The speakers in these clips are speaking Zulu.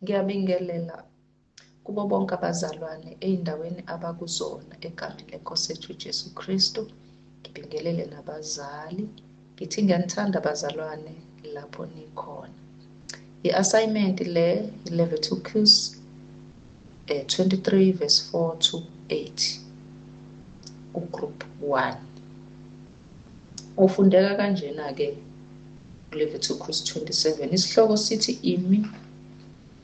Ngiyabingelela kubo bonke abazalwane ey'ndaweni abakuzona egameni leNkosi yethu uJesu Kristu. Ngibingelele nabazali, ngithi ngiyanithanda abazalwane lapho nikhona. I-assignment le Leviticus 23 verse 4 to 8 ugroup 1. Ufundeka kanjena-ke Leviticus 27. Isihloko sithi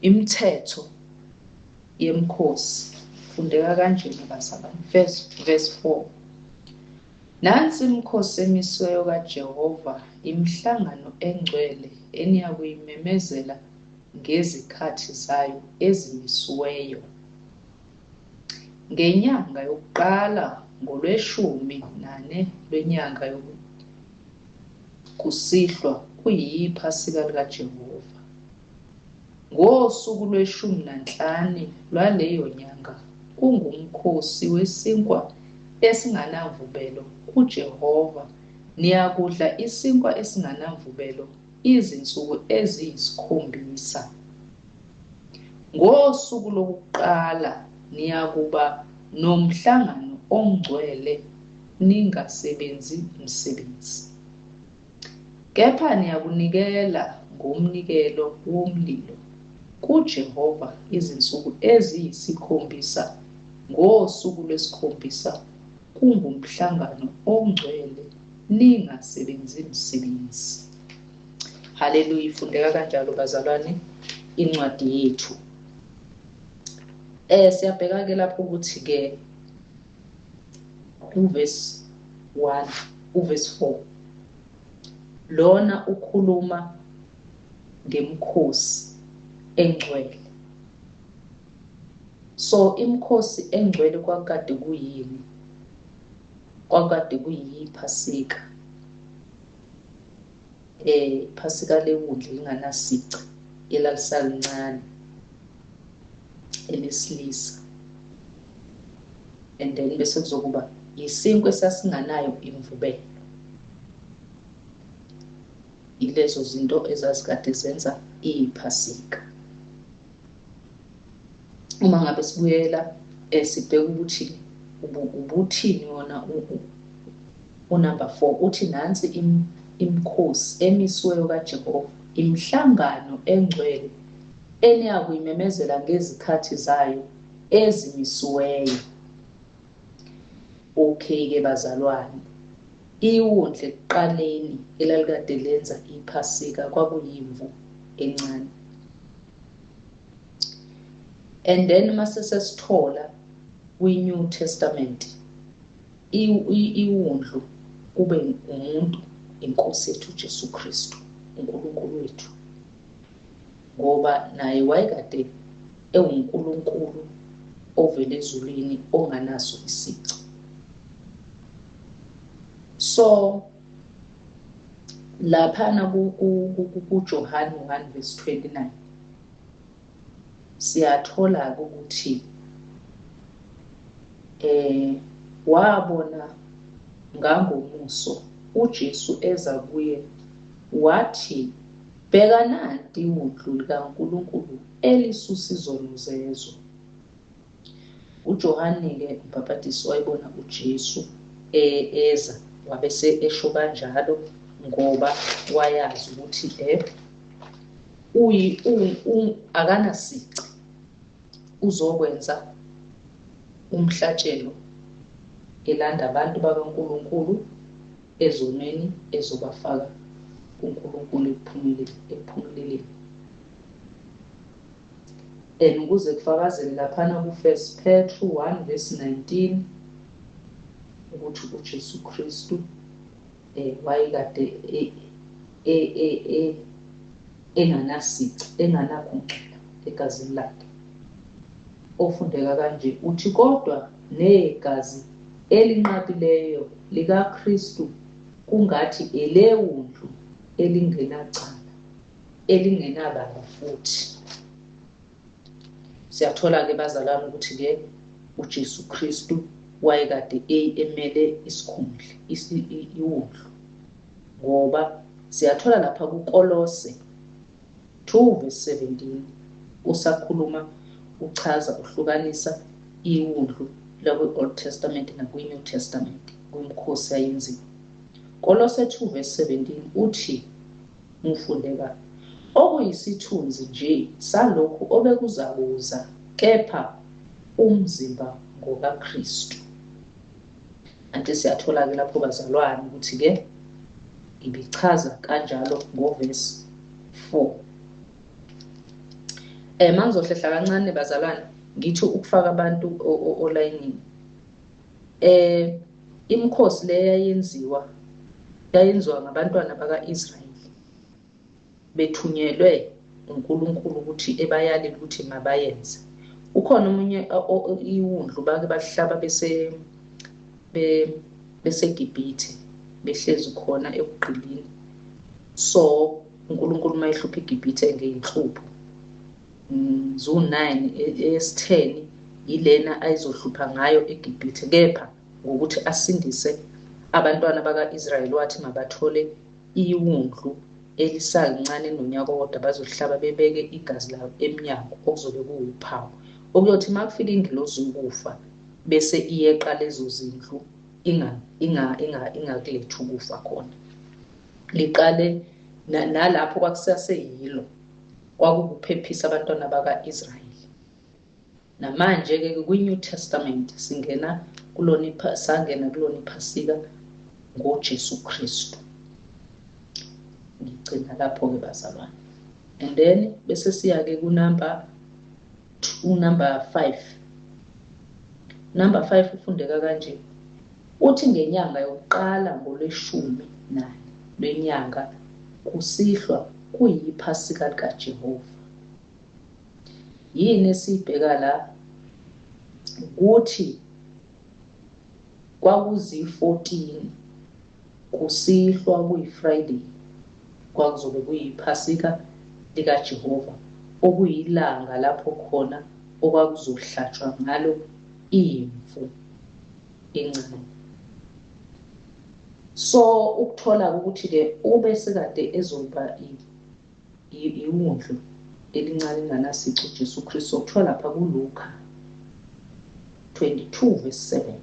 imithetho yemkhosi. Fundeka kanjena bazalwane. Verse 4. Nansi imikhosi emisweyo kaJehova, imihlangano engcwele eniyakuyimemezela ngezikhathi zayo ezimisiweyo. Ngenyanga yokuqala ngolwe-14 lwenyanga kusihlwa kuyiphasika likaJehova. Ngosuku lwe-15 lwaleyo nyanga kungumkhosi wesinkwa esinganamvubelo kuJehova. Niyakudla isinkwa esinganamvubelo izinsuku eziyisikhombisa. Ngosuku lokuqala niyakuba nomhlangano ongcwele, ningasebenzi umsebenzi. Kepha niyakunikela ngomnikelo womlilo kuJehova izinsuku eziyisikhombisa. Ngosuku lwesikhombisa kungumhlangano ongcwele, ningasebenzi umsebenzi. Haleluya. Ifundeka kanjalo bazalwane incwadi yethu. Siyabheka-ke lapho ukuthi-ke uverse 1, uverse 4 lona ukhuluma ngemkhosi engcwele. So imkhosi engcwele kwakade kuyini? Kwakade kuyiphasika. Iphasika lewundlu linganasici, elalisalincane, elesilisa. And then bese kuzokuba isinkwa esasinganayo imvubelo. Ilezo zinto ezazikade zenza iphasika. Uma ngabe sibuyela sibheka ukuthi ubuthini wona unumber 4 uthi nansi imikhosi emisweyo kaJehova, imihlangano engcwele eniyakuyimemezela ngezikhathi zayo ezimisiweyo. Okay-ke bazalwane, iwundlu ekuqaleni elalikade lenza iphasika kwakuyimvu encane. And then mase sesithola kwi-New Testament iwundlu kube umuntu, inkosi yethu Jesu Kristu, uNkulunkulu wethu, ngoba naye wayekade ewuNkulunkulu ovela ezulwini onganaso isici. So laphana kuJohane 1 verse 29 siyathola ukuthi wabona ngangomuso uJesu eza kuye, wathi bheka nanti iwundlu likaNkulunkulu elisusa izono zezwe. uJohane-ke umbhapatisi wayebona uJesu eza, wabese esho kanjalo ngoba wayazi ukuthi akanasici, uzokwenza umhlatshelo elanda abantu bakaNkulunkulu ezonweni ezobafaka uNkulunkulu ekuphumeleleni. And ukuze kufakazele laphana ku1 Petru 1 verse 19 ukuthi uJesu Kristu wayekade enganasici, enganakungcola egazini lakhe. Ofundeka kanje uthi kodwa negazi elinqabileyo likaKristu kungathi elewundlu elingenacala, elingenabala futhi. Siyathola-ke bazalwane ukuthi-ke uJesu Kristu wayekade emele isikhundla, iwundlu, ngoba siyathola lapha kuKolose 2 verse 17 usakhuluma uchaza uhlukanisa iwundlu lakwe-Old Testament nakwi-New Testament kumkhosi ayenziwa. Kolose 2 verse 17 uthi ngifundeka okuyisithunzi nje salokhu obekuzakuza kepha umzimba ngokaKristu. Anti siyathola-ke lapho bazalwane ukuthi-ke ibichaza kanjalo ngoverse 4. Mangizohlehla kancane bazalwane ngithi ukufaka abantu olayinini. Imikhosi le yayenziwa ngabantwana baka-Israyeli bethunyelwe uNkulunkulu ukuthi ebayalele ukuthi mabayenze. Ukhona omunye iwundlu bake bahlaba beseGibhithe behlezi khona ebugqilini. So uNkulunkulu mayehlupha iGibhithe ngeyinhlupho zo-9 esi-10 yilena ayizohlupha ngayo eGibhithe, kepha ngokuthi asindise abantwana baka-Israyeli wathi mabathole iwundlu elisancane nonyakode bazohlaba bebeke igazi lawo emnyango okuzobe kuwuphawu okuyothi makufika ingilozi ukufa bese iyeqa lezo zindlu ingakuletha ukufa khona. Liqale nalapho kwakusaseyilo kwakuphephisa abantwana baka-Israyeli. Namanje-ke kwi-New Testament sangena kulona iphasika ngoJesu Kristu. Ngigcina lapho-ke bazalwane. And then bese siya-ke kunumber 5. Number 5 ufundeka kanje. Uthi ngenyanga yokuqala ngolwe-14 lwenyanga kusihlwa kuyiphasika likaJehova. Yini esibheka la ukuthi kwakuzi-14 kusihlwa kuyi-Friday kwakuzobe kuyiphasika likaJehova okuyilanga lapho khona okwakuzohlatshwa ngalo imvu encane. So ukuthola ukuthi-ke ube sekade ezoba iwundlu elincane nganasici uJesu Kristu okuthola lapha kuLuka 22 verse 7.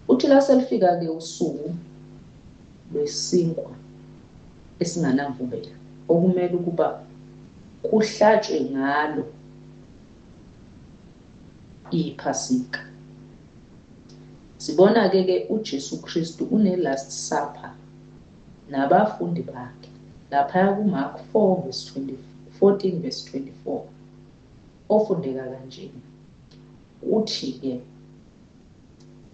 Uthi la selifika-ke usuku lwesinkwa esinganamvubelo okumele ukuba kuhlatshwe ngalo iphasika. Sibona-ke uJesu Kristu une-Last Supper nabafundi bakhe laphaya kuMark 14 verse 24 ofundeka kanjena. Uthi-ke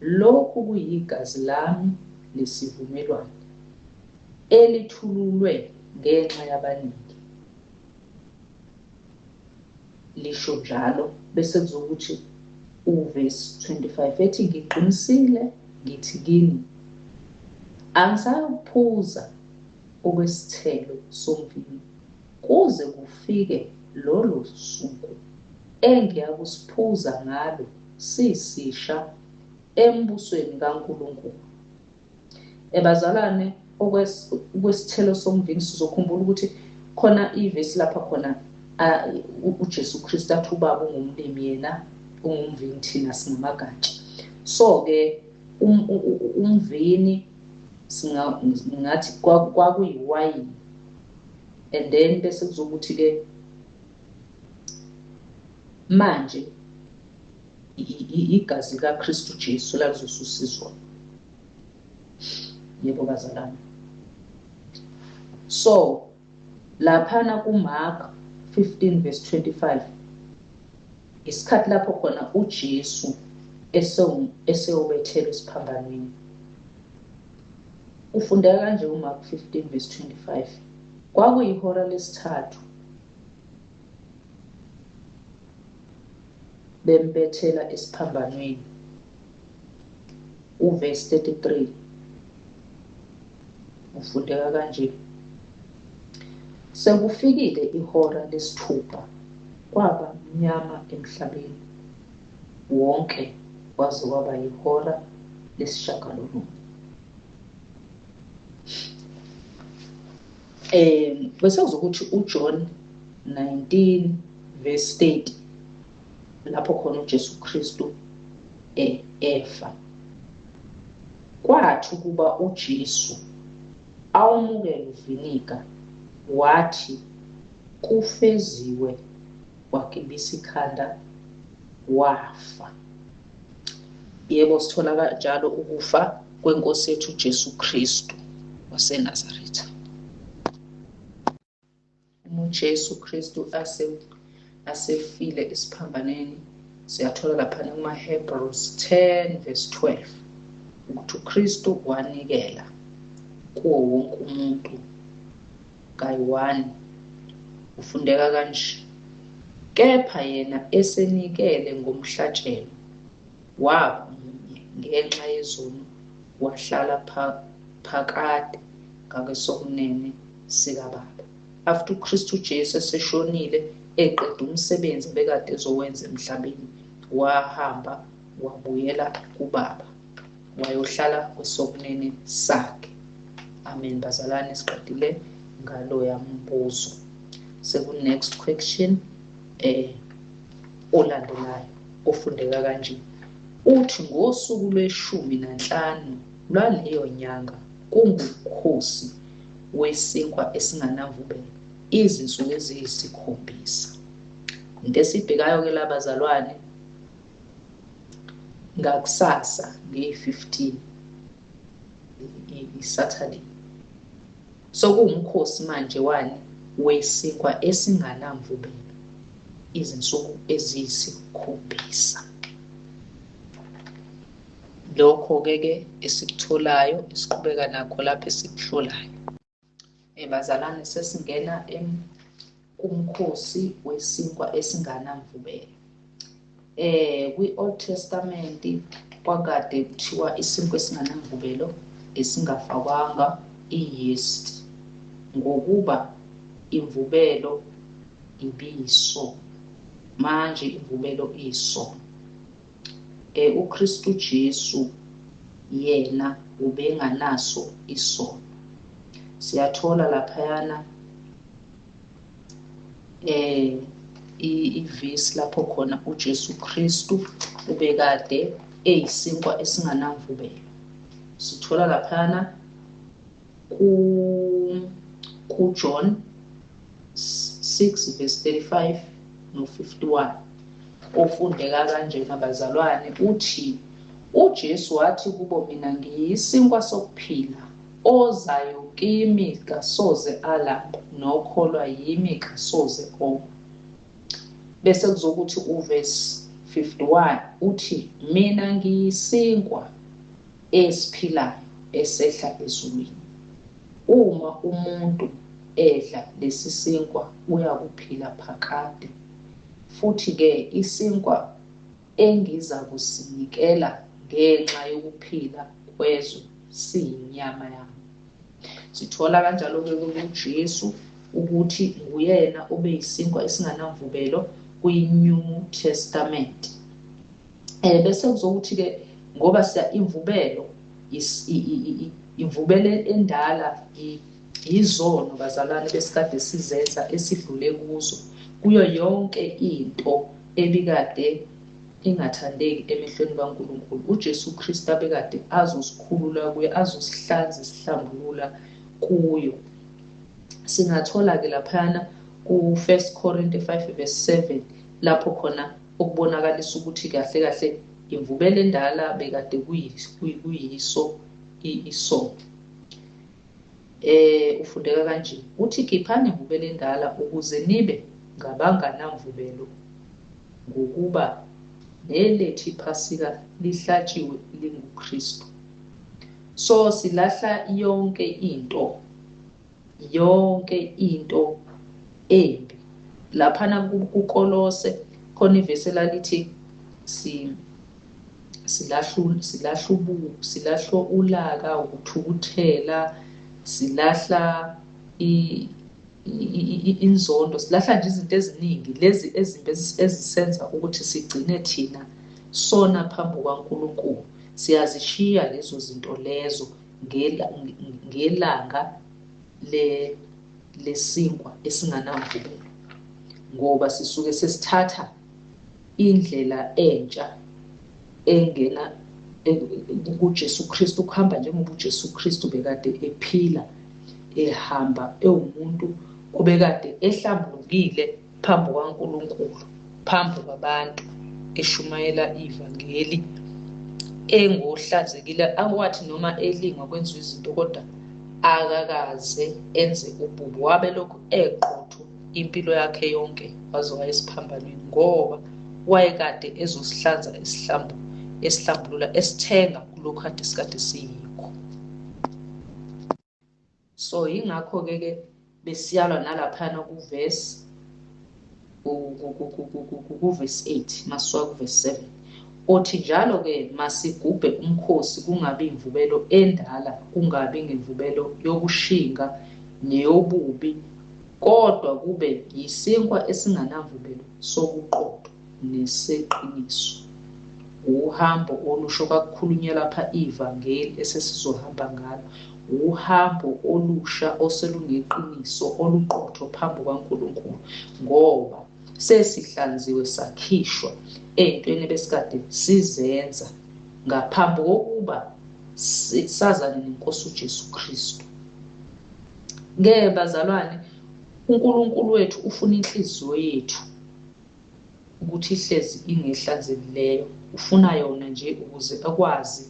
lokhu kuyigazi lami lesivumelwano elithululwe ngenxa yabaningi. Lisho njalo bese kuzokuthi uverse 25 ethi ngiqinisile ngithi kini angisaphuza okwesithelo somvini kuze kufike lolo suku engiyakusiphuza ngalo sisisha embusweni kaNkulunkulu. Bazalwane okwesithelo somvini sizokhumbula ukuthi khona ivesi lapha khona uJesu Kristu athi ubaba ungumlimi yena ungumvini thina singamagatsha. So-ke umvini singathi kwakuyiwayini and then bese kuzokuthi-ke manje igazi likaKristu Jesu lalizosusizwa. Yebo bazalwane. So laphana kuMark 15 verse 25 isikhathi lapho khona uJesu eseyobethelwa esiphambanweni. Ufundeka kanje uMark 15 verse 25. Kwakuyihora lesithathu bembethela esiphambanweni. Uverse 33 ufundeka kanje. Sekufikile ihora lesithupha kwaba mnyama emhlabeni wonke kwaze kwaba yihora lesishagalolunye. Bese kuzokuthi uJohn 19 verse 30 lapho khona uJesu Kristu efa. Kwathi ukuba uJesu awumukele uViniga, wathi kufeziwe, wakibisa ikhanda, wafa. Yebo, sithola kanjalo ukufa kwenkosi yethu uJesu Kristu waseNazaretha. uJesu Kristu asefile esiphambaneni, siyathola laphana kuma-Hebrews 10 verse 12 ukuthi uKristu wanikela kuwo wonke umuntu kayi-1. Ufundeka kanje: kepha yena esenikele ngomhlatshelo waba munye ngenxa yezono, wahlala phakade ngakesokunene sikaBaba. After uKristu Jesu eseshonile eqeda umsebenzi bekade ezowenza emhlabeni, wahamba wabuyela kuBaba, wayohlala kwesokunene sakhe. Amen. Bazalwane, siqedile ngalo yambuzo. Seku-next question olandelayo ofundeka kanje. Uthi ngosuku lwe-15 lwaleyo nyanga kungumkhosi wesinkwa esinganamvubelo izinsuku eziyisikhombisa. Into esibhekayo-ke la bazalwane, ngakusasa ngeyi-15 i-Saturday, so kuwumkhosi manje wani wesinkwa esinganamvubelo izinsuku eziyisikhombisa. Lokho-ke esikutholayo esiqhubeka nakho lapho esikuhlolayo. Bazalwane, sesingena kumkhosi wesinkwa esinganamvubelo. Kwi-Old Testament kwakade kuthiwa isinkwa esinganamvubelo esingafakwanga i-yeast, ngokuba imvubelo ibiyisono. Manje imvubelo iyisono. uKristu Jesu yena ubenganaso isono. Siyathola laphayana ivesi lapho khona uJesu Kristu ubekade eyisinkwa esinganamvubelo. Sithola laphayana ku-John 6 verse 35 no-51 ofundeka kanjena bazalwane, uthi uJesu wathi kubo, mina ngiyisinkwa sokuphila, ozayo kimi kasoze alamba, nokholwa yimi kasoze oma. Bese kuzokuthi uverse 51 uthi, mina ngiyisinkwa esiphilayo esehla ezulwini. Uma umuntu edla lesi sinkwa uyakuphila phakade. Futhi-ke isinkwa engiza kusinikela ngenxa yokuphila kwezwe siyinyama yami. Sithola kanjalo-ke kuJesu ukuthi nguyena obeyisinkwa esinganamvubelo kwi-New Testament. Bese kuzokuthi-ke ngoba siya imvubelo imvubelo endala izono bazalwane besikade sizenza esidlule kuzo, kuyo yonke into ebikade ingathandeki emehlweni kaNkulunkulu. uJesu Kristu abekade azosikhulula kuyo, azosihlanza isihlambulula kuyo. Singathola-ke laphana ku-1 Corinthians 5 verse 7 lapho khona okubonakalisa ukuthi kahle kahle imvubelo endala bekade kuyiso isono. Ufundeka kanje, uthi khiphani imvubelo endala ukuze nibe ngabanganamvubelo, ngokuba nelethu iphasika lihlatshiwe linguKristu. So silahla yonke into embi. Laphana kuKolose khona ivesi elalithi silahla ulaka, ukuthukuthela, silahla inzondo, silahla nje izinto eziningi lezi ezimbi ezisenza ukuthi sigcine thina sona phambi kukaNkulunkulu. Siyazishiya lezo zinto lezo ngelanga lesinkwa esinganamvubelo. ngoba sisuke sesithatha indlela entsha engena kuJesu Kristu, kuhamba njengoba uJesu Kristu bekade ephila, ehamba ewumuntu obekade ehlambulukile phambi kwaNkulunkulu, phambi kwabantu, eshumayela ivangeli, engohlanzekile, akwathi noma elingwa kwenziwa izinto kodwa akakaze enze ububi. Wabe lokhu eqotho impilo yakhe yonke waze wayesiphambanweni, ngoba wayekade ezosihlanza esihlambulula, esithenga kulokhu kade sikade siyikho. So yingakho-ke besiyalwa nalaphana kuvesi 8 masuka kuvesi 7 othi njalo-ke masigubhe umkhosi, kungabi imvubelo endala, kungabi ngemvubelo yokushinga neyobubi, kodwa kube yisinkwa esinganamvubelo sobuqotho neseqiniso. Uhambo olusho kakukhulunywa lapha ivangeli esesizohamba ngalo, uhambo olusha oseluneqiniso oluqotho phambi kwaNkulunkulu, ngoba sesihlanziwe sakhishwa ey'ntweni besikade sizenza ngaphambi kokuba sazane nenkosi uJesu Kristu. Bazalwane, uNkulunkulu wethu ufuna inhliziyo yethu ukuthi ihlezi ingehlanzekileyo. Ufuna yona nje ukuze akwazi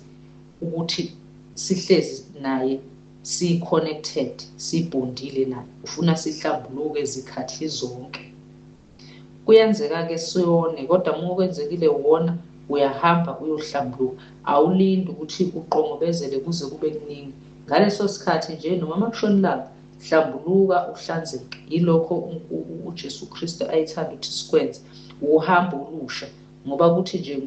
ukuthi sihlezi naye si-connected, sibondile naye. Ufuna sihlambuluke zikhathi zonke. Kuyenzeka-ke siyone, kodwa uma kwenzekile wona uyahamba uyohlambuluka, awulindi ukuthi uqongobezele kuze kube kuningi. Ngaleso sikhathi nje noma makushona ilanga, hlambuluka uhlanzeke. Yilokho uJesu Kristu ayithanda ukuthi sikwenze, uhambo olusha, ngoba kuthi nje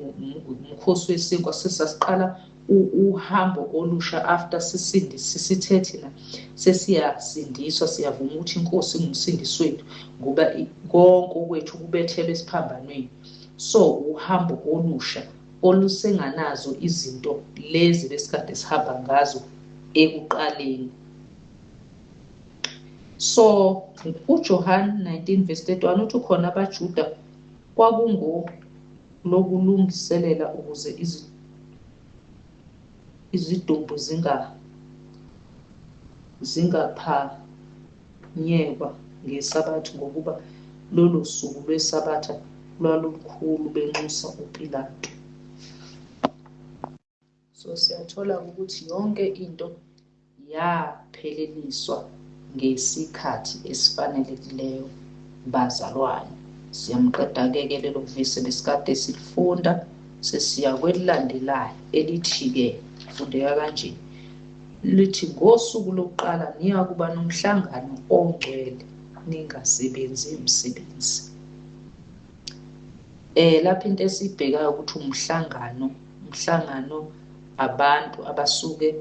umkhosi wesinkwa sesasiqala uhambo olusha after sisithe thina sesiyasindiswa, siyavuma ukuthi inkosi ingumsindisi wethu, ngoba konke okwethu kubethelwe esiphambanweni. So uhambo olusha olusenganazo izinto lezi besikade sihamba ngazo ekuqaleni. So uJohn 19:31 uthi khona abaJuda lokulungiselela ukuze izidumbu zingaphanyekwa ngesabatha, ngokuba lolo suku lwesabatha lwalukhulu benxusa uPilato. So siyathola ukuthi yonke into yapheleliswa ngesikhathi esifanelekileyo. Bazalwane, siyamqeda-ke lelo vesi besikade silifunda, sesiya kwelilandelayo elithi-ke fundeka kanje, lithi ngosuku lokuqala niya kuba nomhlangano ongcwele, ningasebenzi imisebenzi. Lapha into esibhekayo ukuthi umhlangano abantu abasuke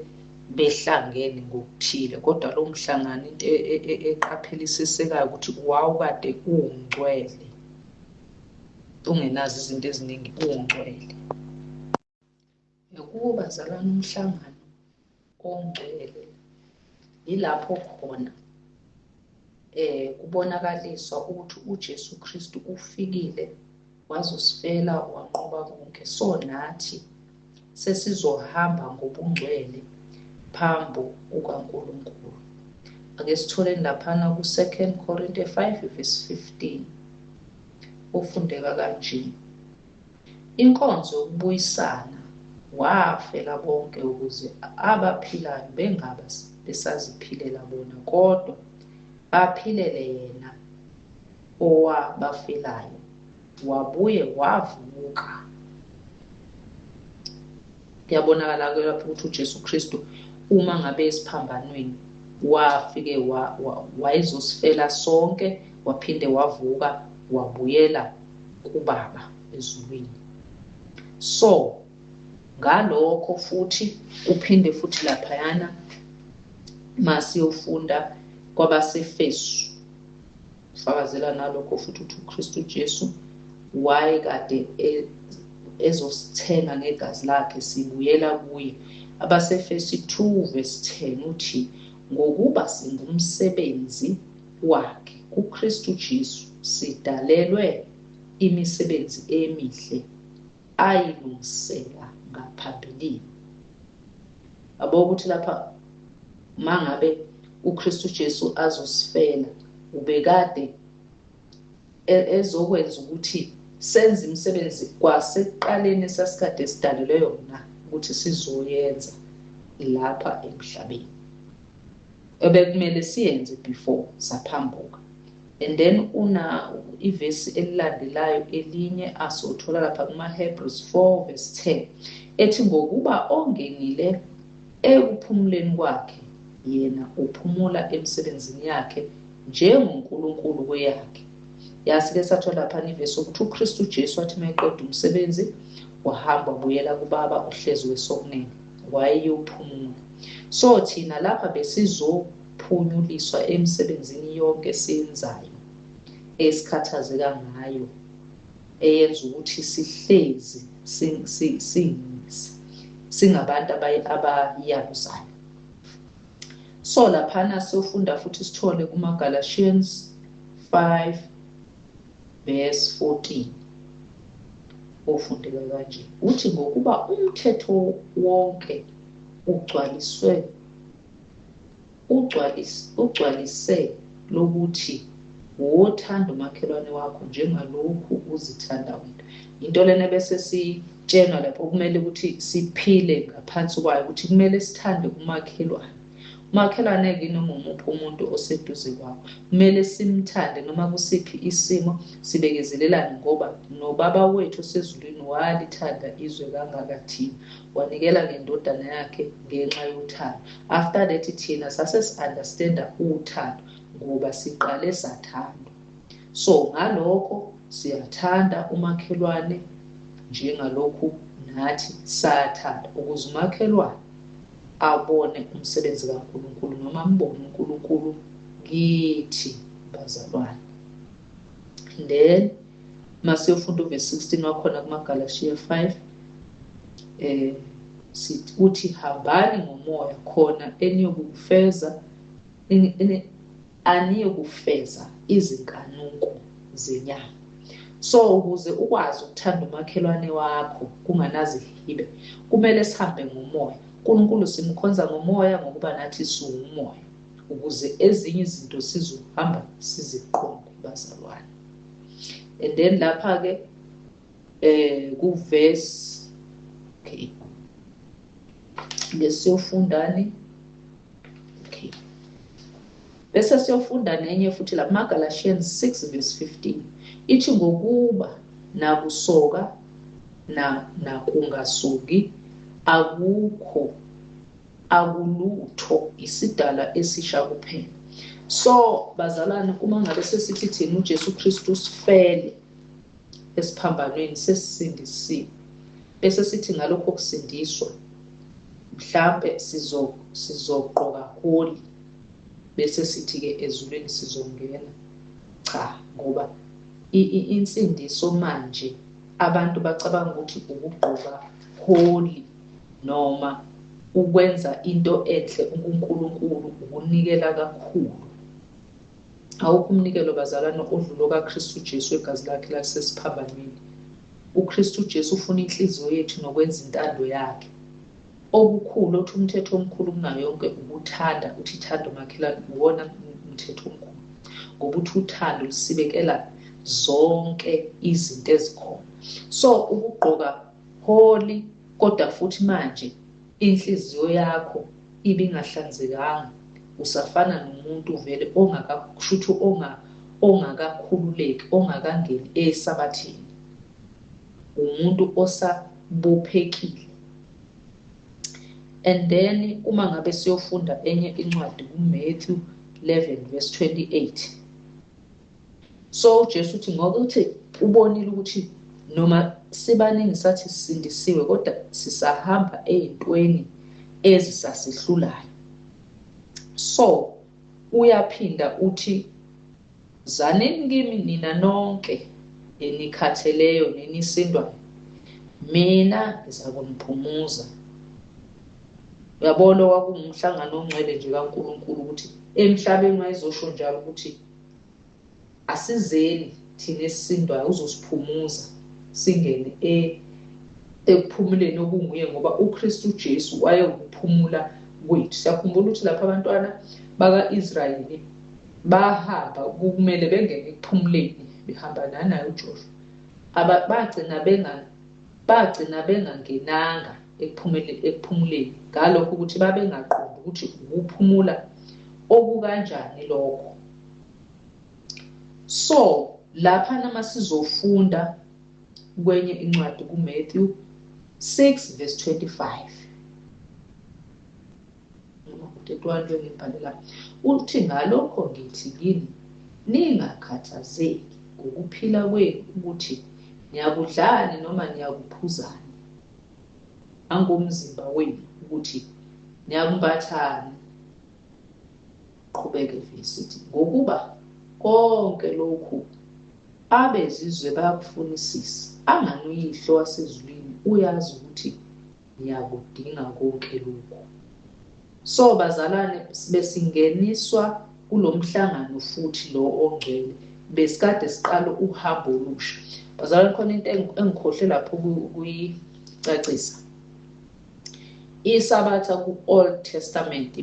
behlangene ngokuthile, kodwa lo mhlangano into eqaphelisisekayo ukuthi wawukade ungcwele, ungenazo izinto eziningi, ungcwele. Ukuba bazalwana, umhlangano ongcwele yilapho khona kubonakaliswa ukuthi uJesu Kristu ufikile wazosifela, wanqoba konke, so nathi sesizohamba ngobungcwele phambi kukaNkulunkulu. Ake sitholeni laphana ku2 Korinte 5:15 ufundeka kanje, inkonzo yokubuyisana wafela bonke ukuze abaphilayo bengabe besaziphilela bona, kodwa baphilele yena owabafelayo, wabuye wavuka. Kuyabonakala-ke lapho ukuthi uJesu Kristu uma ngabe esiphambanweni wafike wayezosifela sonke, waphinde wavuka wabuyela kuBaba ezulwini. So ngalokho futhi uphinde futhi laphayana masiyofunda kwabaseFesu fakazela nalokho futhi ukuthi uKristu Jesu wayekade ezosithenga ngegazi lakhe, sibuyela kuye. AbaseFesu 2:10 uthi ngokuba singumsebenzi wakhe kuKristu Jesu sidalelwe imisebenzi emihle ayilungisela ngaphambilini. Yabo ukuthi lapha mangabe uKristu Jesu azosifela ubekade ezokwenza ukuthi senze imisebenzi kwasekuqaleni sasikade sidalelwe yona ukuthi sizoyenza lapha emhlabeni ebekumele siyenze before saphambuka. And then una ivesi elilandelayo elinye asothola lapha kuma-Hebrews 4:10 ethi ngokuba ongenile ekuphumuleni kwakhe yena uphumula emsebenzini yakhe njengoNkulunkulu kweyakhe. Yasike sathola lapha ivesi ukuthi uKristu Jesu wathi mayeqeda umsebenzi wahamba wabuyela kuBaba uhlezi wesokunene wayeyophumula. So thina lapha besizophunyuliswa emsebenzini yonke siyenzayo esikhathazeka ngayo eyenza ukuthi sihlezi singabantu abayabuzayo. So laphana siyofunda futhi sithole kuma-Galatians 5:14 ofundeka kanje uthi ngokuba umthetho wonke ugcwalise lokuthi wothanda umakhelwane wakho njengalokhu uzithanda wena. Into lena bese sitshenwa lapho kumele ukuthi siphile ngaphansi kwayo ukuthi kumele sithande umakhelwane. Umakhelwane-ke noma umuphi umuntu oseduze kwakho kumele simthande noma kusiphi isimo sibekezelelane ngoba noBaba wethu osezulwini walithanda izwe kangaka thina wanikela ngendodana yakhe ngenxa yothando. After that thina sase-understanda uthando ngoba siqale sathandwa. So ngalokho siyathanda umakhelwane njengalokhu nathi sathanda ukuze umakhelwane abone umsebenzi kaNkulunkulu noma ambone uNkulunkulu kithi bazalwane. And then masiyofunda uverse 16 wakhona kumaGalashiya 5 uthi hambani ngomoya khona aniyokufeza izinkanuko zenyama. So ukuze ukwazi ukuthanda umakhelwane wakho kunganazihibe kumele sihambe ngomoya. uNkulunkulu simkhonza ngomoya ngokuba nathi siwumoya ukuze ezinye izinto sizohamba siziqonde bazalwane. And then lapha ke kuverse lesiyofundani bese siyofunda nenye futhi la maGalatians 6:15 ithi ngokuba nakusoka nakungasuki akulutho isidala esisha kuphela. So bazalwane uma ngabe sesithi thina uJesu Kristu sifele esiphambanweni sesisindisiwe bese sithi ngalokho kusindiswa mhlambe sizoqoka holy bese sithi ke ezulwini sizongena. Cha, ngoba insindiso manje abantu bacabanga ukuthi ukugqoka holy noma ukwenza into enhle uNkulunkulu ukunikela kakhulu. Awukho umnikelo bazalwane odlula kaKristu Jesu egazi lakhe lasesiphambanweni. uKristu Jesu ufuna inhliziyo yethu nokwenza intando yakhe. Okukhulu othi umthetho omkhulu kunayo yonke ukuthanda, uthi thanda umakhelwane, uwona umthetho omkhulu. Ngoba uthi uthando lusibekela zonke izinto ezikhona. So ukugqoka holy kodwa futhi manje inhliziyo yakho ibingahlanzekanga usafana nomuntu vele ongakakushuthi ongakakhululeki ongakangeni esabathini. Umuntu osabophekile. And then uma ngabe siyofunda enye incwadi kuMatthew 11:28. So Jesu uthi ngokuthi ubonile ukuthi noma sibaningi sathi sisindisiwe kodwa sisahamba ezintweni ezisasihlulayo. So uyaphinda uthi zaneni kimi nina nonke enikhatheleyo nenisindwayo mina ngizakuniphumuza. Uyabona wakungumhlangano ongcwele nje kaNkulunkulu ukuthi emhlabeni wayezosho njalo ukuthi asizeni thina esisindwayo uzosiphumuza singene ekuphumuleni okunguye, ngoba uKristu Jesu wayengukuphumula kwethu. Siyakhumbula ukuthi lapha abantwana baka-Israyeli bahamba, kumele bengene ekuphumuleni, behamba naye uJoshua, bagcina bengangenanga ekuphumuleni, ngalokho ukuthi babengaqondi ukuthi ukuphumula okukanjani lokho. So lapha nama sizofunda kwenye incwadi kuMatthew 6 verse 25. Uthi ngalokho ngithi kini, ningakhathazeki ngokuphila kwenu ukuthi niyakudlani noma niyakuphuzani, angomzimba wenu ukuthi niyakumbathani. Qhubeke verse, ngokuba konke lokhu abezizwe bayakufunisisa, angani uyihlo wasezulwini uyazi ukuthi niyakudinga konke lokhu. So bazalwane, besingeniswa kulomhlangano futhi lo ongcwele, besikade siqala uhambo olusha. Bazalwane, khona into engikhohle lapho kuyicacisa. Isabatha ku-Old Testament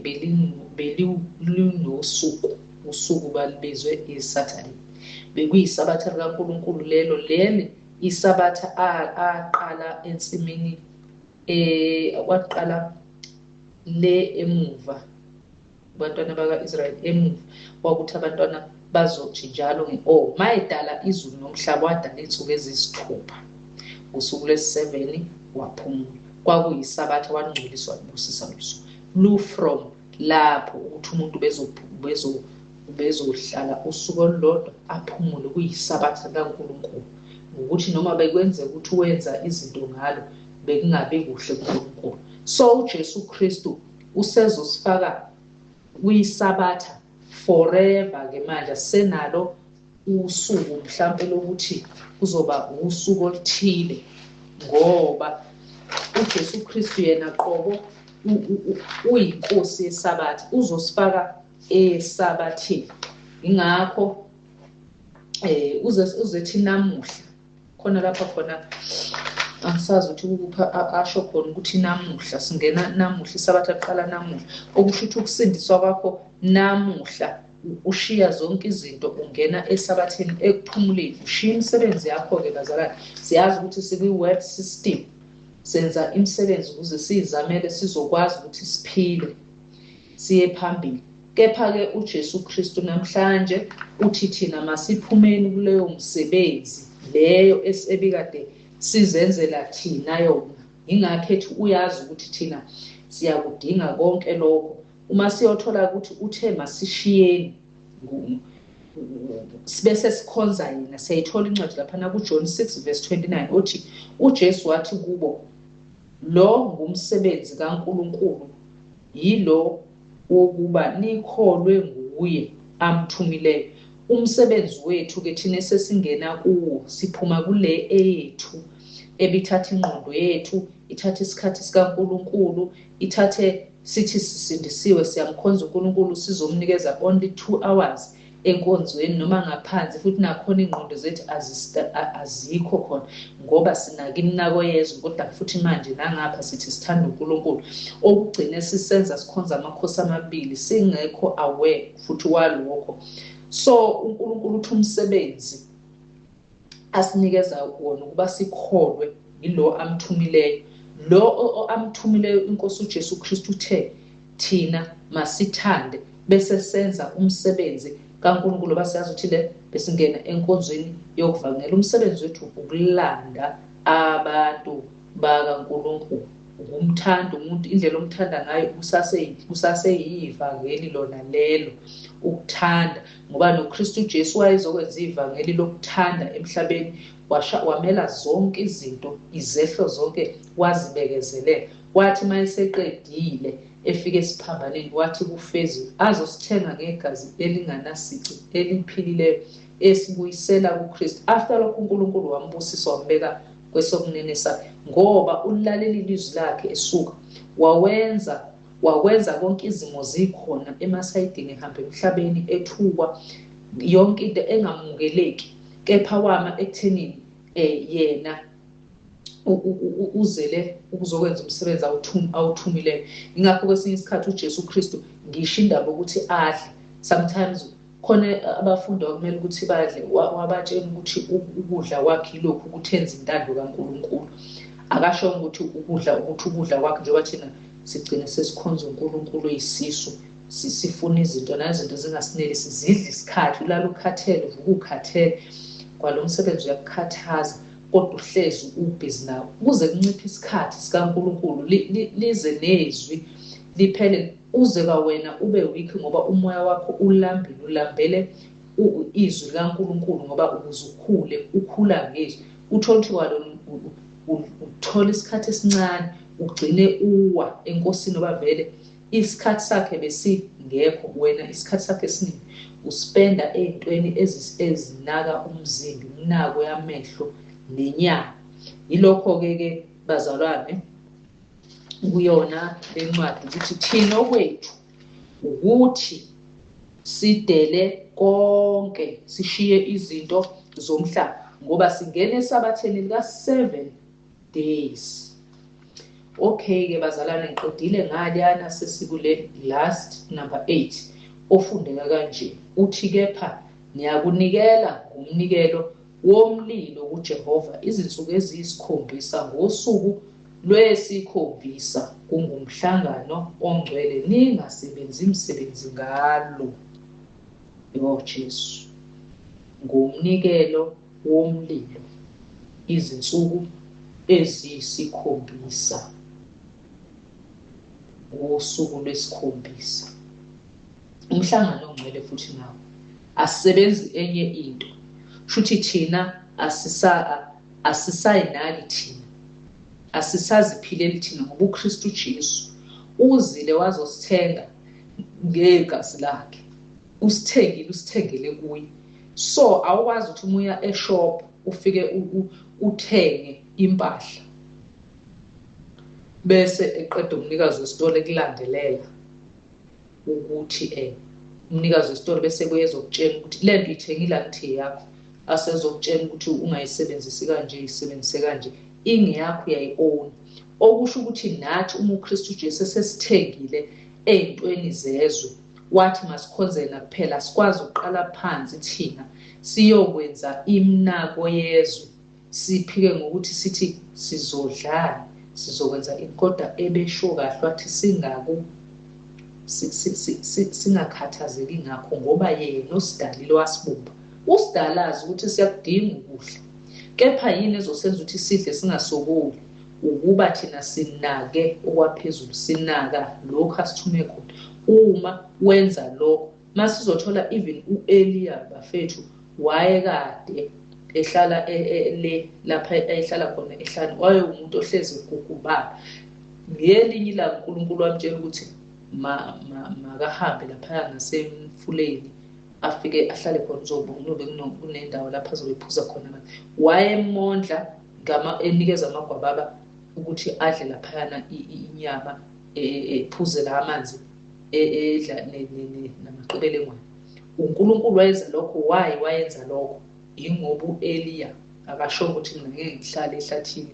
belinosuku, usuku balibizwe iSaturday. Bekuyisabatha likaNkulunkulu leli isabatha aqala ensimini kwaqala le emuva abantwana baka-Israyeli emuva kwakuthi abantwana bazothi njalo mayedala izulu nomhlaba wadala insuku eziyisithupha, usuku lwesi-7 waphumula. Kwakuyisabatha wangcoliswa libusisa lu from lapho ukuthi umuntu bezohlala usuku olulodwa aphumule, kuyisabatha kaNkulunkulu, ukuthi noma bekwenzeka ukuthi wenza izinto ngalo bekungabi kuhle kuNkulunkulu. So uJesu Kristu usezosifaka kuyisabatha forever ke manje. Senalo usuku mhlawumbe lokuthi kuzoba usuku oluthile, ngoba uJesu Kristu yena qobo uyinkosi yesabatha, uzosifaka esabathini. Ingakho uzethi namuhla khona lapha khona angisazi ukuthi ukupha asho khona ukuthi namuhla singena, namuhla isabatha aqala namuhla, okusho ukuthi ukusindiswa kwakho namuhla ushiya zonke izinto, ungena esabathini ekuphumuleni, ushiya imisebenzi yakho-ke bazalwane. Siyazi ukuthi sikwi-word system, senza imisebenzi ukuze sizamele sizokwazi ukuthi siphile siye phambili. Kepha-ke uJesu Kristu namhlanje uthi thina masiphumeni kuleyo msebenzi leyo esebikade sizenzela thina yona. Ingakho ethi uyazi ukuthi thina siyakudinga konke lokho. Uma siyothola ukuthi uthe masishiyeni sibese sikhonza yena, siyayithola incwadi lapha kuJohn 6 verse 29 uthi uJesu wathi kubo, lo ngumsebenzi kaNkulunkulu, yilo wokuba nikholwe nguye amthumileyo. Umsebenzi wethu ke thina sesingena kuwo, siphuma kule eyethu ebithatha ingqondo yethu, ithatha isikhathi sikaNkulunkulu, ithathe sithi sisindisiwe siyamkhonza uNkulunkulu, sizomnikeza only 2 hours enkonzweni noma ngaphansi, futhi nakhona ingqondo zethu azikho khona ngoba sinake iminako yezwe, kodwa futhi manje nangapha sithi sithanda uNkulunkulu, okugcine sisenza sikhonza amakhosi amabili singekho aware futhi walokho. So uNkulunkulu uthi umsebenzi asinikeza wona ukuba sikholwe yilo amthumileyo, lo amthumileyo inkosi uJesu Kristu uthe thina masithande bese senza umsebenzi kaNkulunkulu. Basiyazi ukuthi le besingena enkonzweni yokuvangela. Umsebenzi wethu ukulanda abantu bakaNkulunkulu, ukumthanda umuntu, indlela omthanda ngayo kusaseyivangeli lona lelo, ukuthanda, ngoba noKristu Jesu wayezokwenza ivangeli lokuthanda emhlabeni, wamela zonke izinto, izehlo zonke wazibekezelela. Wathi mayeseqedile efike esiphambaneni wathi kuFezu azosithenga ngegazi elinganasici eliphilileyo esibuyisela kuKristu. After lokho uNkulunkulu wambusisa wambeka kwesokunene sakhe, ngoba ulaleli ilizwi lakhe esuka wakwenza konke izimo zikhona emasayidini ehamba emhlabeni ethukwa yonke into engamukeleki, kepha wama ekuthenini yena uzele ukuzokwenza umsebenzi awuthumileyo. Ingakho kwesinye isikhathi uJesu Kristu ngisho indaba ukuthi adle, sometimes khona abafundi akumele ukuthi badle, wabatshela ukuthi ukudla kwakhe yilokhu ukuthi enze intando kaNkulunkulu. Akasho ukuthi ukudla kwakhe njengoba thina sigcine sesikhonza uNkulunkulu eyisisu, sifuna izinto nazinto zingasineli, sizidla isikhathi, ulala ukhathele, uvuka ukhathele, kwalo msebenzi uyakukhathaza, kodwa uhlezi ubhizi nawo kuze kunciphe isikhathi sikaNkulunkulu lize nezwi liphele, uze kwawena ube weak ngoba umoya wakho ulambele izwi likaNkulunkulu, ngoba ukuze ukhula ngezwi. Uthola ukuthi kwalo uthola isikhathi esincane ugcine uwa enkosini, ngoba vele isikhathi sakhe besingekho, wena isikhathi sakhe esiningi uspenda ey'ntweni ezinaka umzimba, imnako yamehlo nenyama. Yilokho-ke bazalwane kuyona le ncwadi ukuthi thina okwethu ukuthi sidele konke, sishiye izinto zomhlaba, ngoba singena esabatheni lika-7 days. Okay-ke bazalwane, ngiqedile ngaliyana, sesikule last number 8 ofundeka kanje. Uthi kepha niyakunikela ngomnikelo womlilo kuJehova izinsuku eziyisikhombisa, ngosuku lwesikhombisa kungumhlangano ongcwele, ningasebenzi imisebenzi ngalo. Jesu, ngomnikelo womlilo izinsuku eziyisikhombisa, ngosuku lwesikhombisa. Umhlangano ongcwele futhi nawo asisebenzi enye into, shuthi thina asisayinaki, thina asisaziphileli thina, ngoba uKristu Jesu uzile wazosithenga ngegazi lakhe, usithengele kuye. So awukwazi ukuthi umuya eshop ufike uthenge impahla bese eqeda umnikazi wesitolo ekulandelela ukuthi umnikazi wesitolo bese kuyezokutshela ukuthi le nto ithengile angithi yakho, asezokutshela ukuthi ungayisebenzisi kanje, isebenzise kanje, ingeyakho, uyayi-own. Okusho ukuthi nathi uma uKristu Jesu sesithengile ey'ntweni zezwe, wathi masikhonzena kuphela, sikwazi ukuqala phansi thina siyokwenza imnako yezwe, siphike ngokuthi sithi sizodlala, sizokwenza inkoda ebesho kahle wathi singakhathazeki ngakho, ngoba yena osidalile wasibumba. Usidalazi ukuthi siyakudinga ukudla, kepha yini ezosenza ukuthi sidle singasokoli? Ukuba thina sinake okwaphezulu, sinaka lokhu asithume khona. Uma wenza lokho, masizothola even u-Eliya bafethu wayekade ehlala lapha ehlala khona ehlane, waye umuntu ohlezi egugubala. Ngelinye ilanga uNkulunkulu wamtshela ukuthi makahambe lapha ngasemfuleni, afike ahlale khona, uzobona kunendawo lapha azobephuza khona amanzi. Wayemondla enikeza amagwababa ukuthi adle laphayana inyama, ephuze la amanzi, edla namaqebelengwane. uNkulunkulu wayenza lokho. Wayenza lokho ingoba u-Eliya akasho ukuthi mina ngeke ngihlale ehlathini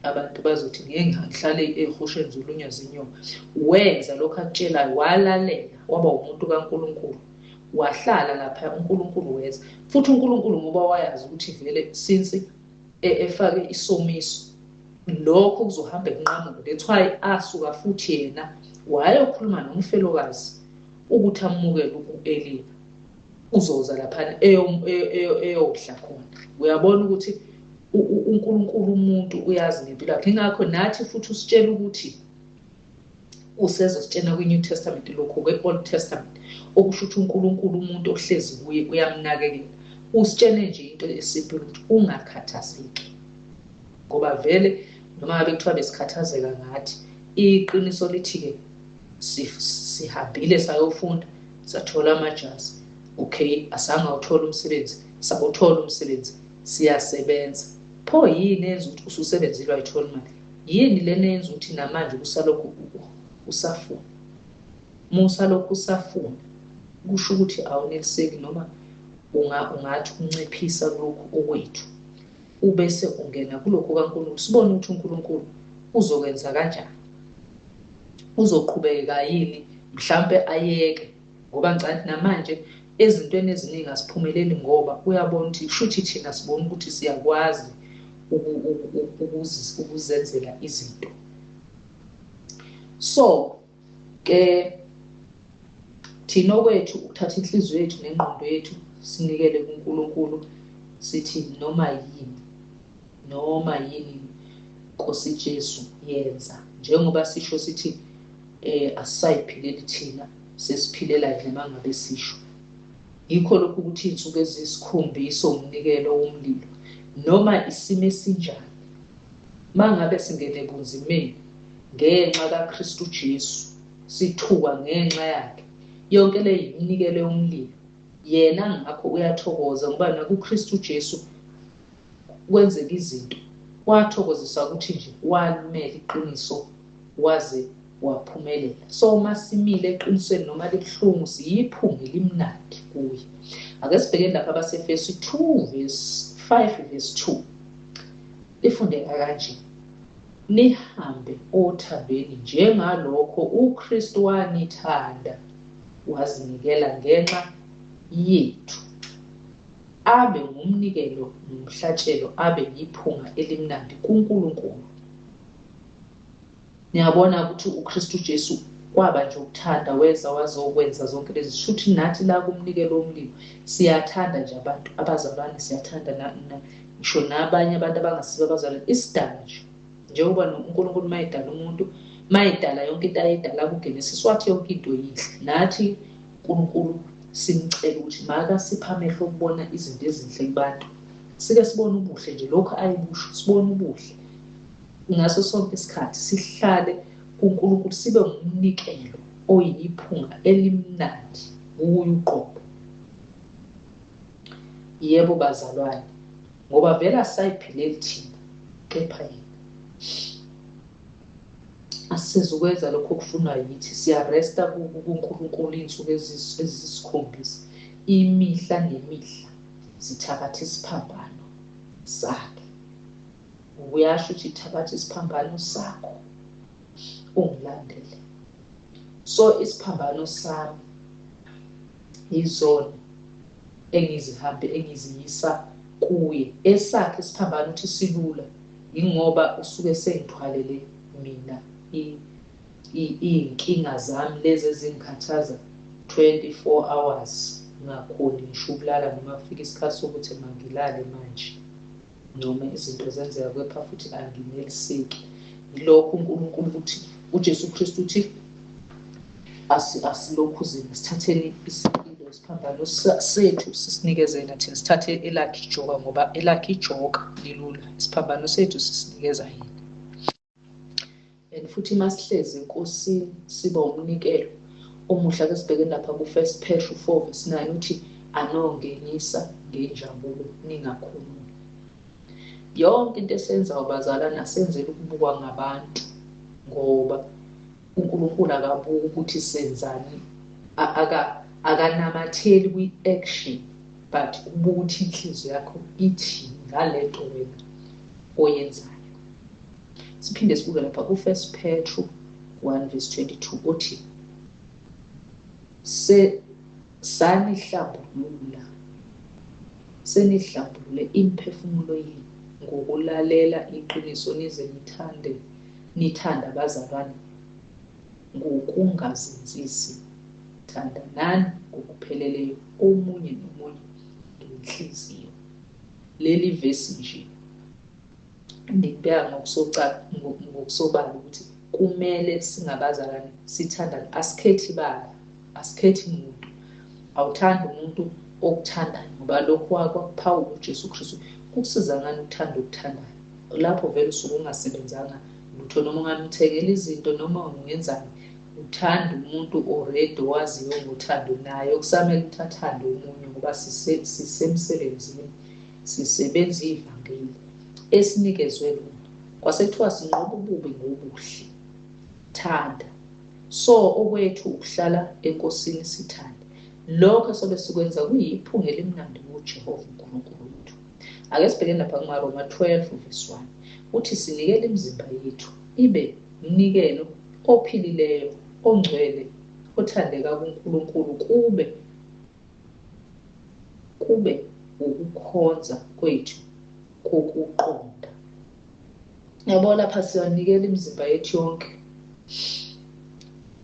abantu bazothi ngeke ngihlale ehusheni zolunyaza inyoka. Wenza lokho akutshelayo, walalela, waba umuntu kaNkulunkulu, wahlala lapha. uNkulunkulu wenza futhi. uNkulunkulu ngoba wayazi ukuthi vele since efake isomiso lokho kuzohamba kunqamuke, that's why asuka futhi yena wayokhuluma nomfelokazi ukuthi amukele u-Eliya uzoza laphana eyodla khona. Uyabona ukuthi uNkulunkulu umuntu uyazi ngempilo yakhe. Ingakho nathi futhi usitshela ukuthi usezositshena kwi-New Testament lokho kwe-Old Testament, okusho ukuthi uNkulunkulu umuntu ohlezi kuye uyamnakekela. Usitshene nje into esimple ukuthi ungakhathazeki, ngoba vele noma ngabe kuthiwa besikhathazeka ngathi, iqiniso lithi-ke sihambile sayofunda, sathola amajazi, okay, asangawuthola umsebenzi, sabothola umsebenzi, siyasebenza. Pho yini enza ukuthi ususebenzile wayithola imali? Yini lena enza ukuthi namanje kusalokhu usafuna? Musa lokhu usafuna kusho ukuthi awuneliseki, noma ungathi unciphisa lokhu okwethu ubese ungena kulokhu kaNkulunkulu, sibone ukuthi uNkulunkulu uzokwenza kanjani, uzoqhubeka yini, mhlambe ayeke, ngoba ngicathi namanje ezintweni eziningi asiphumeleli ngoba uyabona ukuthi shuthi thina sibona ukuthi siyakwazi ukuzenzela izinto. So ke thina kwethu ukuthatha inhliziyo yethu nengqondo yethu sinikele kuNkulunkulu, sithi noma yini Nkosi Jesu yenza, njengoba sisho sithi asisayiphileli thina, sesiphilela yena mangabe sisho. Yikho lokhu ukuthi insuku eziyisikhombisa umnikelo womlilo noma isimo esinjani, mangabe singene ebunzimeni ngenxa kaKristu Jesu, sithuka ngenxa yakhe, yonke le iminikelo yomlilo, yena ngakho uyathokoza ngoba nakuKristu Jesu kwenzeka izinto wathokozisa ukuthi nje walimela iqiniso waze waphumelela. So masimile eqinisweni noma libuhlungu, siyiphunge limnandi kuye. Ake sibhekeni lapha abaseFesu 2:5-2 lifundeka kanje: nihambe othandweni njengalokho uKristu wanithanda wazinikela ngenxa yethu, abe ngumnikelo nomhlatshelo, abe yiphunga elimnandi kuNkulunkulu. Niyabona ukuthi uKristu Jesu kwaba nje ukuthanda, weza wazokwenza zonke lezi. Shuthi nathi la kumnikelo womlilo siyathanda nje abantu, abazalwane siyathanda, ngisho nabanye abantu abangasibo abazalwane, isidala nje. Njengoba uNkulunkulu mayidala umuntu, mayidala yonke into ayidala kuGenesis wathi yonke into yihle, nathi uNkulunkulu simcela ukuthi makasiphe amehlo okubona izinto ezinhle kubantu, sike sibone ubuhle nje, lokhu ayibusho sibone ubuhle ngaso sonke isikhathi, sihlale kuNkulunkulu, sibe ngumnikelo oyiphunga elimnandi kuye uqobo. Yebo bazalwane, ngoba vele asayiphileli thina, kepha yena asizukwenza lokho okufunwa yithi. Siyaresta kuNkulunkulu insuku eziyisikhombisa, imihla nemihla sithabatha isiphambano sakhe. Uyasho ukuthi thatha isiphambano sakho ungilandele. So isiphambano sami izona engiziyisa kuye. Esakhe isiphambano ukuthi silula, ingoba usuke sengithwalele mina iy'nkinga zami lezi ezingikhathaza 24 hours, ngakhoni ngisho ukulala noma kufika isikhathi sokuthi mangilale manje, noma izinto zenzeka kepha futhi angineliseki. Yilokhu uNkulunkulu ukuthi uJesu Kristu uthi asilokhu zini, sithatheni isiphambano sethu sisinikezela thina, sithathe elakhe ijoka, ngoba elakhe ijoka lilula, isiphambano sethu sisinikeza yena. And futhi masihlezi enkosini siba umnikelo omuhle. Ake sibhekeni lapha ku1 Petru 4:9 uthi anongenisa ngenjabulo ningakhulumi. Yonke into esenza abazalwane asenzele ukubukwa ngabantu, ngoba uNkulunkulu akabuka ukuthi senzani, akanamatheli kwi-action, but ubuka ukuthi inhliziyo yakho ithi ngalento wena oyenzayo. Siphinde sibuke lapha ku1 Petru 1:22 uthi senihlambulule imphefumulo yenu ngokulalela iqiniso, nize nithande abazalwane ngokungazinzisi. Thandanani ngokupheleleyo omunye nomunye ngenhliziyo. Leli vesi nje ngibeka ngokusobala ukuthi kumele singabazalwane sithandane, asikhethi bala, asikhethi muntu. Awuthanda umuntu okuthandayo, ngoba lokhu kwaPhawuli uJesu Kristu kukusiza ngani ukuthanda okuthandayo? Lapho vele usuke ungasebenzanga lutho, noma ungamthengela izinto noma ungenzani, uthanda umuntu already owaziyo ngothando naye, okusamele ukuthi athande omunye, ngoba sisemsebenzini, sisebenza ivangeli esinikezwe lona. Kwasekuthiwa sinqobe ububi ngobuhle, thanda. So okwethu ukuhlala enkosini sithande, lokho sobe sikwenza kuyiphunga elimnandi kuJehova uNkulunkulu wethu. Ake sibheke lapha kumaRoma 12:1 uthi sinikele imizimba yethu ibe umnikelo ophilileyo, ongcwele, othandeka kuNkulunkulu, kube ukukhonza kwethu kokuqonda. Yabo lapha siyanikela imizimba yethu yonke.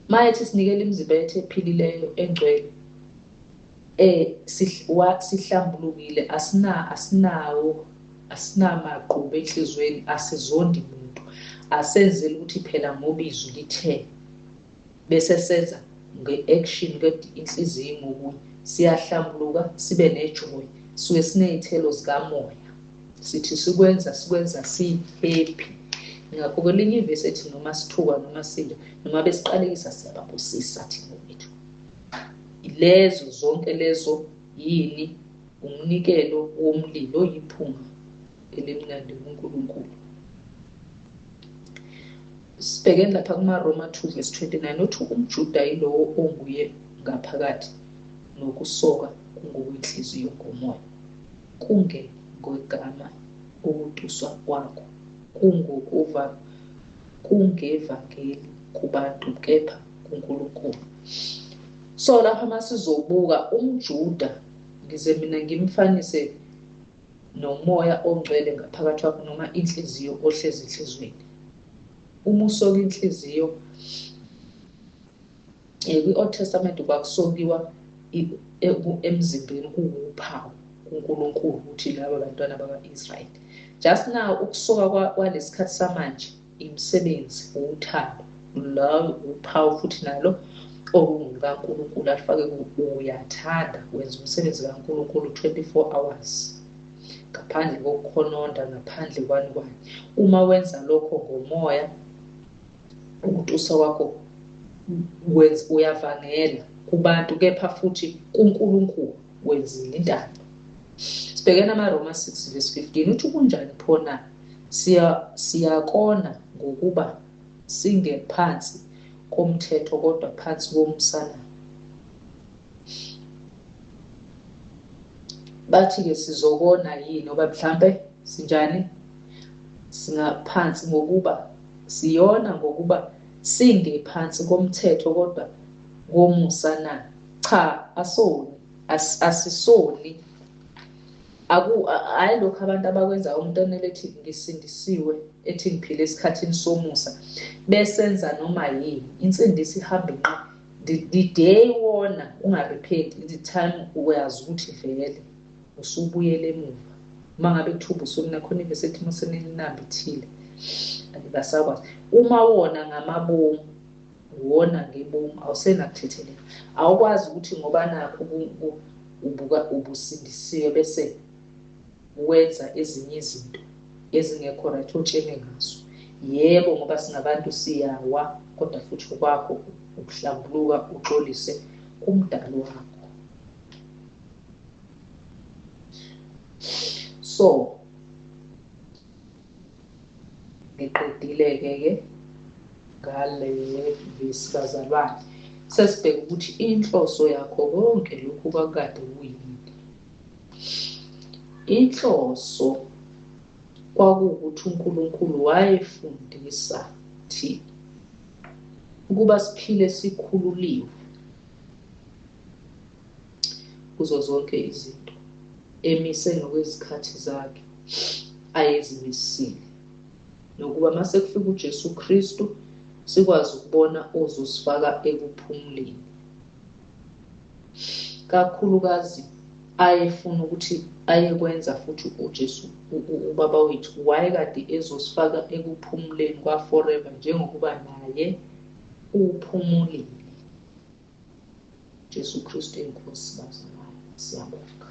Mayethi sinikele imizimba yethu ephilileyo, engcwele, sihlambulukile, asinamaqhubu enhlizweni, asizondi muntu, asenzeli ukuthi phela ngoba izwi lithe bese senza nge-action inhliziyo ngokunye. Siyahlambuluka, sibe nejoy, suke siney'thelo zikamoya, sithi sikwenza si-happy. Ngakho kwelinye ivesi ethi noma sithuka noma sida noma besiqalekisa siyababusisa thina wethu. Lezo zonke lezo yini? Umnikelo womlilo, yiphunga elimnandi kuNkulunkulu. Sibhekeni lapha kumaRoma 2:29 uthi umJuda yilowo onguye ngaphakathi, nokusoka kungokwenhliziyo ngomoya, kungegama ukutuswa kwakho, kungevangeli kubantu, kepha kuNkulunkulu. So lapha masizobuka umJuda, ngize mina ngimfanise nomoya ongcwele ngaphakathi kwakho noma inhliziyo ohlezi enhlizweni. Uma usoka inhliziyo, kwi-Old Testament kwakusokiwa emzimbeni kuwuphawu kuNkulunkulu ukuthi laba bantwana bakwa-Israyeli. Just now ukusoka kwalesikhathi samanje imisebenzi, uthando, la uphawu futhi nalo okungukaNkulunkulu alifake uyathanda, wenza umsebenzi kaNkulunkulu 24 hours ngaphandle kokukhononda, ngaphandle kwani. Uma wenza lokho ngomoya, ukutusa kwakho uyavangela kubantu, kepha futhi kuNkulunkulu wenzile intando. Sibhekena amaRoma 6:15 uthi kunjani phona? Siyakona ngokuba singephansi komthetho kodwa phansi komsana. Bathi-ke sizokona yini? Ngoba mhlambe sinjani? Singaphansi ngokuba siyona ngokuba singephansi komthetho kodwa komusa na? Cha, asisoni. Hayi lokho abantu abakwenza. Umuntu onelethi ngisindisiwe, ethi ngiphile esikhathini somusa, besenza noma yini, insindisi ihambe nqa. The day wona ungarepent, the time uyazi ukuthi vele usubuyele emuva. Uma ngabe kuthuba usuku nakhona ivesi ethi musenelinambithile, akasakwazi. Uma wona ngamabomu, wona ngebomu, awusenakuthetheleka. Awukwazi ukuthi ngoba nakho ubusindisiwe bese wenza ezinye izinto ezingekho right otshene ngazo. Yebo, ngoba singabantu siyawa, kodwa futhi kwakho ukuhlambuluka uxolise kumdali wakho. So ngiqedile-ke ngale vesi bazalwane. Sesibheka ukuthi inhloso yakho konke lokhu kakade kuyini. Inhloso kwakuwukuthi uNkulunkulu wayefundisa thina ukuba siphile sikhululiwe kuzo zonke izinto, emise ngokwezikhathi zakhe ayezimisile, nokuba mase kufika uJesu Kristu sikwazi ukubona ozosifaka ekuphumuleni. Kakhulukazi ayefuna ukuthi ayekwenza futhi uJesu ubaba wethu wayekade ezosifaka ekuphumuleni kwa forever, njengokuba naye uphumulile. Jesu Kristu inkosi bazalwane, siyabonga.